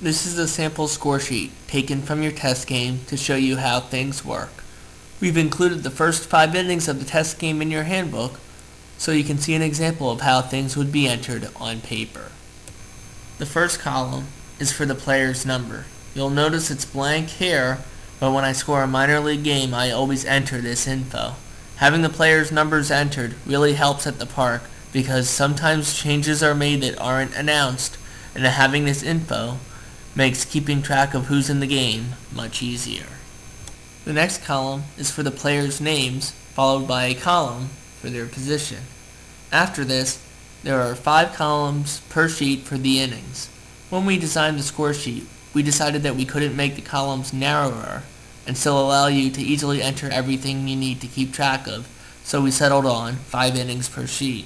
This is a sample score sheet taken from your test game to show you how things work. We've included the first 5 innings of the test game in your handbook so you can see an example of how things would be entered on paper. The first column is for the player's number. You'll notice it's blank here, but when I score a minor league game I always enter this info. Having the player's numbers entered really helps at the park because sometimes changes are made that aren't announced, and having this info makes keeping track of who's in the game much easier. The next column is for the players' names, followed by a column for their position. After this, there are 5 columns per sheet for the innings. When we designed the score sheet, we decided that we couldn't make the columns narrower and still allow you to easily enter everything you need to keep track of, so we settled on 5 innings per sheet.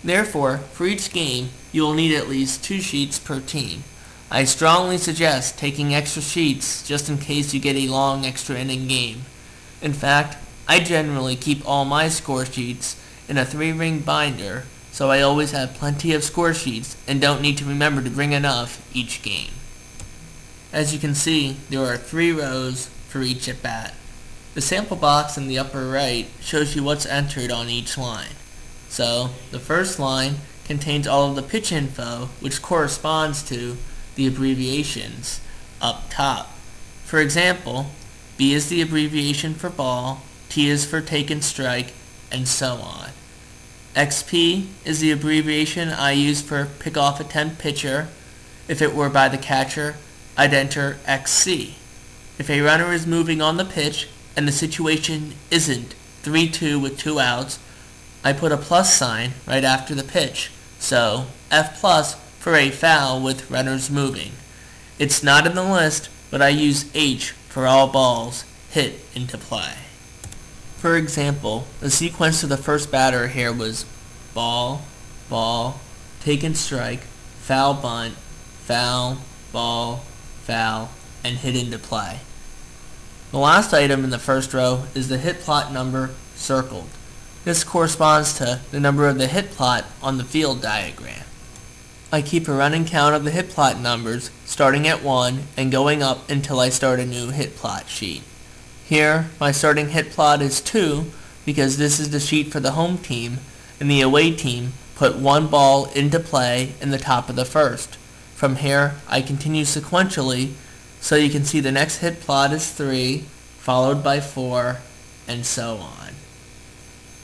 Therefore, for each game, you will need at least 2 sheets per team. I strongly suggest taking extra sheets just in case you get a long extra inning game. In fact, I generally keep all my score sheets in a 3-ring binder, so I always have plenty of score sheets and don't need to remember to bring enough each game. As you can see, there are 3 rows for each at bat. The sample box in the upper right shows you what's entered on each line. So, the first line contains all of the pitch info, which corresponds to the abbreviations up top. For example, B is the abbreviation for ball, T is for take and strike, and so on. XP is the abbreviation I use for pick off attempt pitcher. If it were by the catcher, I'd enter XC. If a runner is moving on the pitch and the situation isn't 3-2 with 2 outs, I put a plus sign right after the pitch, so F plus for a foul with runners moving. It's not in the list, but I use H for all balls hit into play. For example, the sequence of the first batter here was ball, ball, take and strike, foul bunt, foul, ball, foul, and hit into play. The last item in the first row is the hit plot number circled. This corresponds to the number of the hit plot on the field diagram. I keep a running count of the hit plot numbers starting at 1 and going up until I start a new hit plot sheet. Here, my starting hit plot is 2 because this is the sheet for the home team, and the away team put 1 ball into play in the top of the first. From here, I continue sequentially, so you can see the next hit plot is 3, followed by 4, and so on.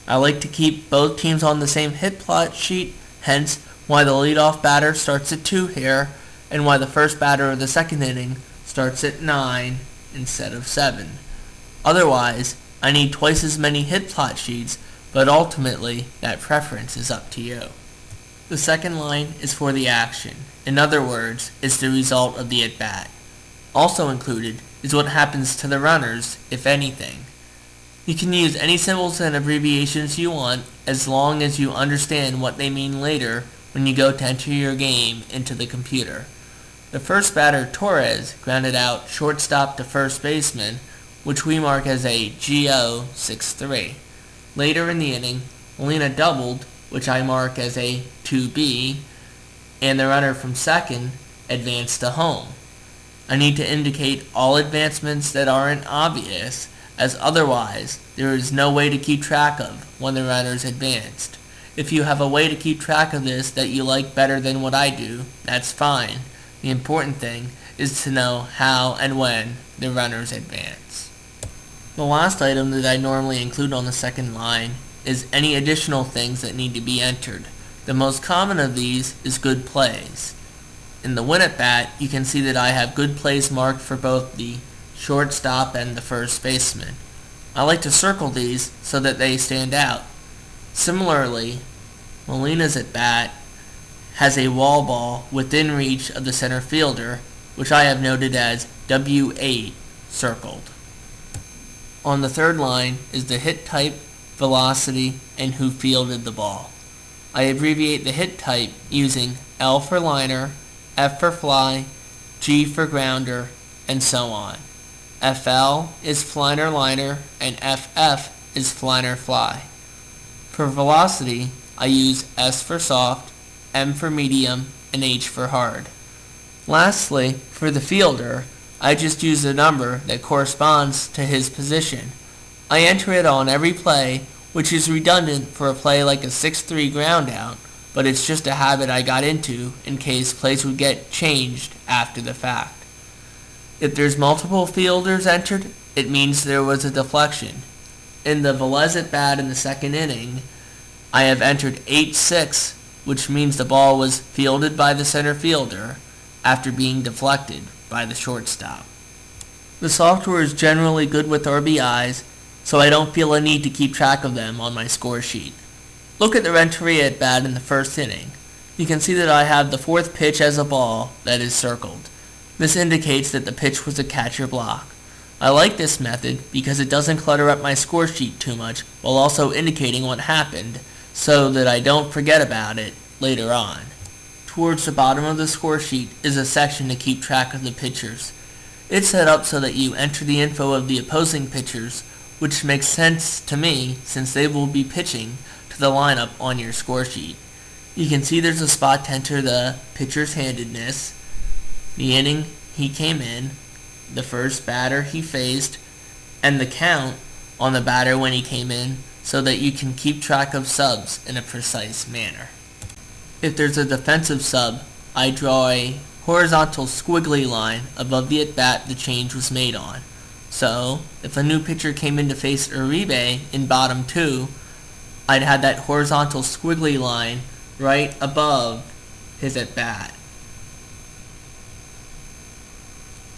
I like to keep both teams on the same hit plot sheet, hence why the leadoff batter starts at 2 here, and why the first batter of the second inning starts at 9 instead of 7. Otherwise, I need twice as many hit plot sheets, but ultimately, that preference is up to you. The second line is for the action. In other words, it's the result of the at-bat. Also included is what happens to the runners, if anything. You can use any symbols and abbreviations you want as long as you understand what they mean later when you go to enter your game into the computer. The first batter, Torres, grounded out shortstop to first baseman, which we mark as a GO 6-3. Later in the inning, Molina doubled, which I mark as a 2B, and the runner from second advanced to home. I need to indicate all advancements that aren't obvious, as otherwise there is no way to keep track of when the runners advanced. If you have a way to keep track of this that you like better than what I do, that's fine. The important thing is to know how and when the runners advance. The last item that I normally include on the second line is any additional things that need to be entered. The most common of these is good plays. In the win at bat, you can see that I have good plays marked for both the shortstop and the first baseman. I like to circle these so that they stand out. Similarly, Molina's at bat has a wall ball within reach of the center fielder, which I have noted as W8 circled. On the third line is the hit type, velocity, and who fielded the ball. I abbreviate the hit type using L for liner, F for fly, G for grounder, and so on. FL is fliner liner, and FF is fliner fly. For velocity, I use S for soft, M for medium, and H for hard. Lastly, for the fielder, I just use a number that corresponds to his position. I enter it on every play, which is redundant for a play like a 6-3 ground out, but it's just a habit I got into in case plays would get changed after the fact. If there's multiple fielders entered, it means there was a deflection. In the Velez at bat in the second inning, I have entered 8-6, which means the ball was fielded by the center fielder after being deflected by the shortstop. The software is generally good with RBIs, so I don't feel a need to keep track of them on my score sheet. Look at the Renteria at bat in the first inning. You can see that I have the fourth pitch as a ball that is circled. This indicates that the pitch was a catcher block. I like this method because it doesn't clutter up my score sheet too much while also indicating what happened so that I don't forget about it later on. Towards the bottom of the score sheet is a section to keep track of the pitchers. It's set up so that you enter the info of the opposing pitchers, which makes sense to me since they will be pitching to the lineup on your score sheet. You can see there's a spot to enter the pitcher's handedness, the inning he came in, the first batter he faced, and the count on the batter when he came in so that you can keep track of subs in a precise manner. If there's a defensive sub, I draw a horizontal squiggly line above the at-bat the change was made on. So, if a new pitcher came in to face Uribe in bottom 2, I'd have that horizontal squiggly line right above his at-bat.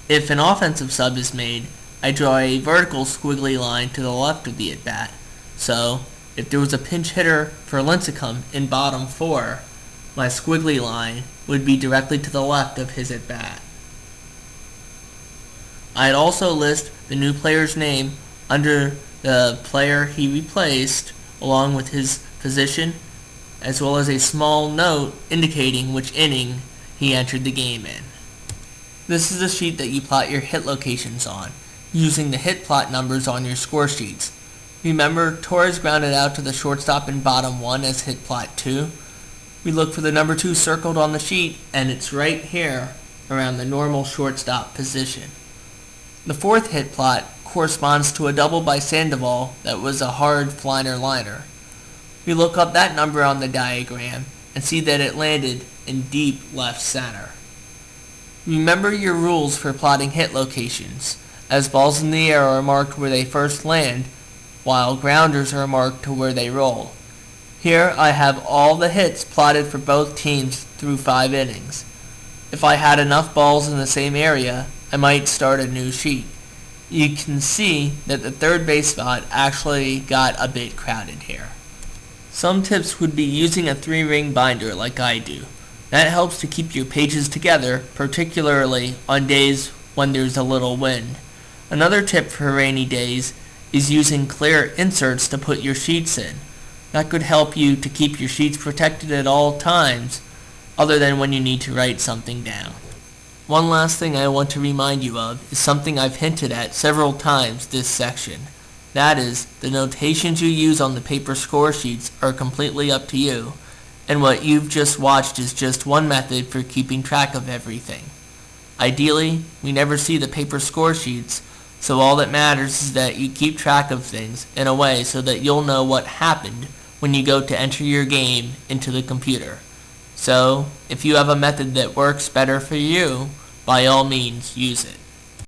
If an offensive sub is made, I draw a vertical squiggly line to the left of the at-bat. So, if there was a pinch hitter for Lincecum in bottom 4, my squiggly line would be directly to the left of his at-bat. I'd also list the new player's name under the player he replaced, along with his position, as well as a small note indicating which inning he entered the game in. This is the sheet that you plot your hit locations on, using the hit plot numbers on your score sheets. Remember, Torres grounded out to the shortstop in bottom 1 as hit plot 2. We look for the number 2 circled on the sheet, and it's right here around the normal shortstop position. The fourth hit plot corresponds to a double by Sandoval that was a hard liner. We look up that number on the diagram and see that it landed in deep left center. Remember your rules for plotting hit locations, as balls in the air are marked where they first land, while grounders are marked to where they roll. Here I have all the hits plotted for both teams through 5 innings. If I had enough balls in the same area, I might start a new sheet. You can see that the third base spot actually got a bit crowded here. Some tips would be using a 3-ring binder like I do. That helps to keep your pages together, particularly on days when there's a little wind. Another tip for rainy days is using clear inserts to put your sheets in. That could help you to keep your sheets protected at all times, other than when you need to write something down. One last thing I want to remind you of is something I've hinted at several times this section. That is, the notations you use on the paper score sheets are completely up to you, and what you've just watched is just one method for keeping track of everything. Ideally, we never see the paper score sheets, so all that matters is that you keep track of things in a way so that you'll know what happened when you go to enter your game into the computer. So, if you have a method that works better for you, by all means use it.